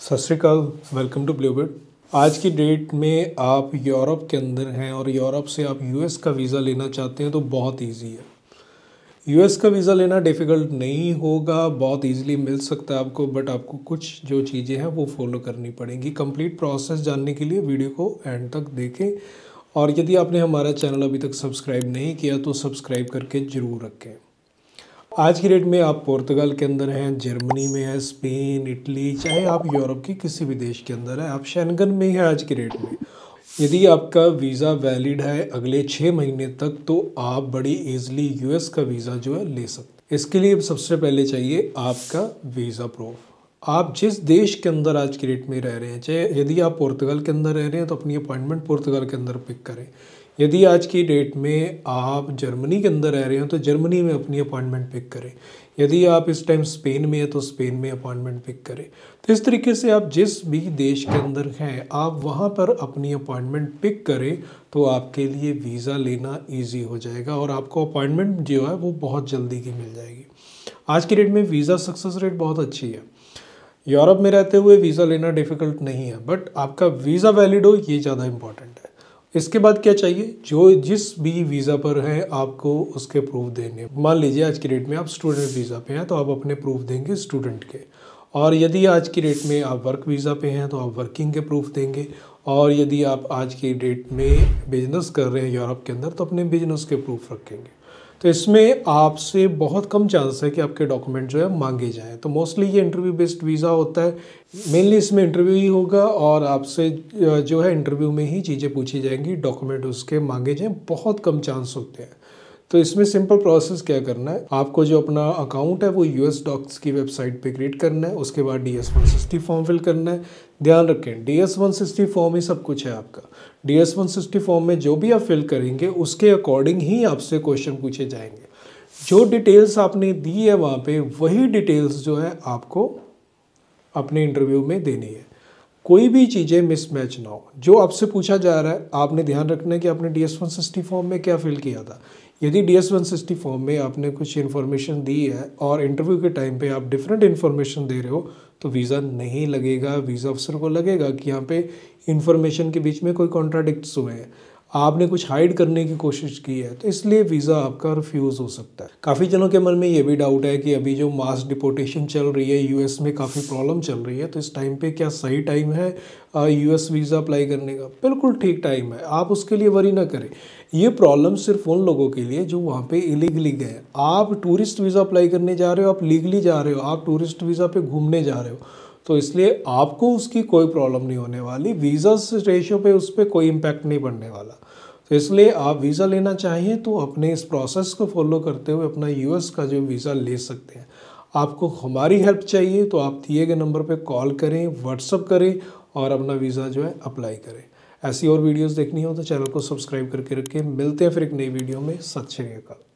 सत श्री अकाल, welcome to Bluebird. आज की डेट में आप यूरोप के अंदर हैं और यूरोप से आप यूएस का वीज़ा लेना चाहते हैं तो बहुत इजी है। यूएस का वीज़ा लेना डिफ़िकल्ट नहीं होगा, बहुत इजीली मिल सकता है आपको, बट आपको कुछ जो चीज़ें हैं वो फॉलो करनी पड़ेंगी। कंप्लीट प्रोसेस जानने के लिए वीडियो को एंड तक देखें और यदि आपने हमारा चैनल अभी तक सब्सक्राइब नहीं किया तो सब्सक्राइब करके ज़रूर रखें। आज की डेट में आप पोर्तुगाल के अंदर हैं, जर्मनी में है, स्पेन, इटली, चाहे आप यूरोप के किसी भी देश के अंदर हैं, आप शेंगन में हैं आज की डेट में। यदि आपका वीज़ा वैलिड है अगले 6 महीने तक तो आप बड़ी इजीली यूएस का वीज़ा जो है ले सकते हैं। इसके लिए सबसे पहले चाहिए आपका वीज़ा प्रूफ। आप जिस देश के अंदर आज की डेट में रह रहे हैं, चाहे यदि आप पोर्तुगाल के अंदर रह रहे हैं तो अपनी अपॉइंटमेंट पोर्तुगाल के अंदर पिक करें। यदि आज की डेट में आप जर्मनी के अंदर रह रहे हो तो जर्मनी में अपनी अपॉइंटमेंट पिक करें। यदि आप इस टाइम स्पेन में है तो स्पेन में अपॉइंटमेंट पिक करें। तो इस तरीके से आप जिस भी देश के अंदर हैं आप वहाँ पर अपनी अपॉइंटमेंट पिक करें तो आपके लिए वीज़ा लेना ईजी हो जाएगा और आपको अपॉइंटमेंट जो है वो बहुत जल्दी की मिल जाएगी। आज की डेट में वीज़ा सक्सेस रेट बहुत अच्छी है। यूरोप में रहते हुए वीज़ा लेना डिफ़िकल्ट नहीं है, बट आपका वीज़ा वैलिड हो ये ज़्यादा इंपॉर्टेंट है। इसके बाद क्या चाहिए, जो जिस भी वीज़ा पर है आपको उसके प्रूफ देने। मान लीजिए आज की डेट में आप स्टूडेंट वीज़ा पे हैं तो आप अपने प्रूफ देंगे स्टूडेंट के, और यदि आज की डेट में आप वर्क वीज़ा पे हैं तो आप वर्किंग के प्रूफ देंगे, और यदि आप आज की डेट में बिजनेस कर रहे हैं यूरोप के अंदर तो अपने बिजनेस के प्रूफ रखेंगे। तो इसमें आपसे बहुत कम चांस है कि आपके डॉक्यूमेंट जो है मांगे जाएं। तो मोस्टली ये इंटरव्यू बेस्ड वीज़ा होता है, मेनली इसमें इंटरव्यू ही होगा और आपसे जो है इंटरव्यू में ही चीज़ें पूछी जाएंगी, डॉक्यूमेंट उसके मांगे जाएं, बहुत कम चांस होते हैं। तो इसमें सिंपल प्रोसेस क्या करना है, आपको जो अपना अकाउंट है वो यूएस डॉक्स की वेबसाइट पे क्रिएट करना है। उसके बाद DS-160 फॉर्म फिल करना है। ध्यान रखें DS-160 फॉर्म ही सब कुछ है आपका। DS-160 फॉर्म में जो भी आप फिल करेंगे उसके अकॉर्डिंग ही आपसे क्वेश्चन पूछे जाएंगे। जो डिटेल्स आपने दी है वहाँ पे वही डिटेल्स जो है आपको अपने इंटरव्यू में देनी है। कोई भी चीज़ें मिसमैच ना हो। जो आपसे पूछा जा रहा है आपने ध्यान रखना है कि आपने DS-160 फॉर्म में क्या फिल किया था। यदि DS-160 फॉर्म में आपने कुछ इन्फॉर्मेशन दी है और इंटरव्यू के टाइम पे आप डिफरेंट इन्फॉर्मेशन दे रहे हो तो वीज़ा नहीं लगेगा। वीज़ा अफसर को लगेगा कि यहाँ पे इन्फॉर्मेशन के बीच में कोई कॉन्ट्राडिक्ट्स हुए हैं, आपने कुछ हाइड करने की कोशिश की है, तो इसलिए वीज़ा आपका रिफ्यूज़ हो सकता है। काफ़ी जनों के मन में ये भी डाउट है कि अभी जो मास डिपोर्टेशन चल रही है यूएस में, काफ़ी प्रॉब्लम चल रही है, तो इस टाइम पे क्या सही टाइम है यूएस वीज़ा अप्लाई करने का? बिल्कुल ठीक टाइम है, आप उसके लिए वरी ना करें। ये प्रॉब्लम सिर्फ उन लोगों के लिए जो वहाँ पे इलीगली गए। आप टूरिस्ट वीज़ा अप्लाई करने जा रहे हो, आप लीगली जा रहे हो, आप टूरिस्ट वीज़ा पे घूमने जा रहे हो, तो इसलिए आपको उसकी कोई प्रॉब्लम नहीं होने वाली। वीज़ा रेशियो पे उस पर कोई इम्पैक्ट नहीं पड़ने वाला। तो इसलिए आप वीज़ा लेना चाहिए तो अपने इस प्रोसेस को फॉलो करते हुए अपना यूएस का जो वीज़ा ले सकते हैं। आपको हमारी हेल्प चाहिए तो आप दिए गए नंबर पे कॉल करें, व्हाट्सअप करें और अपना वीज़ा जो है अप्लाई करें। ऐसी और वीडियोस देखनी हो तो चैनल को सब्सक्राइब करके रखें। मिलते हैं फिर एक नई वीडियो में। सत श्री अकाल।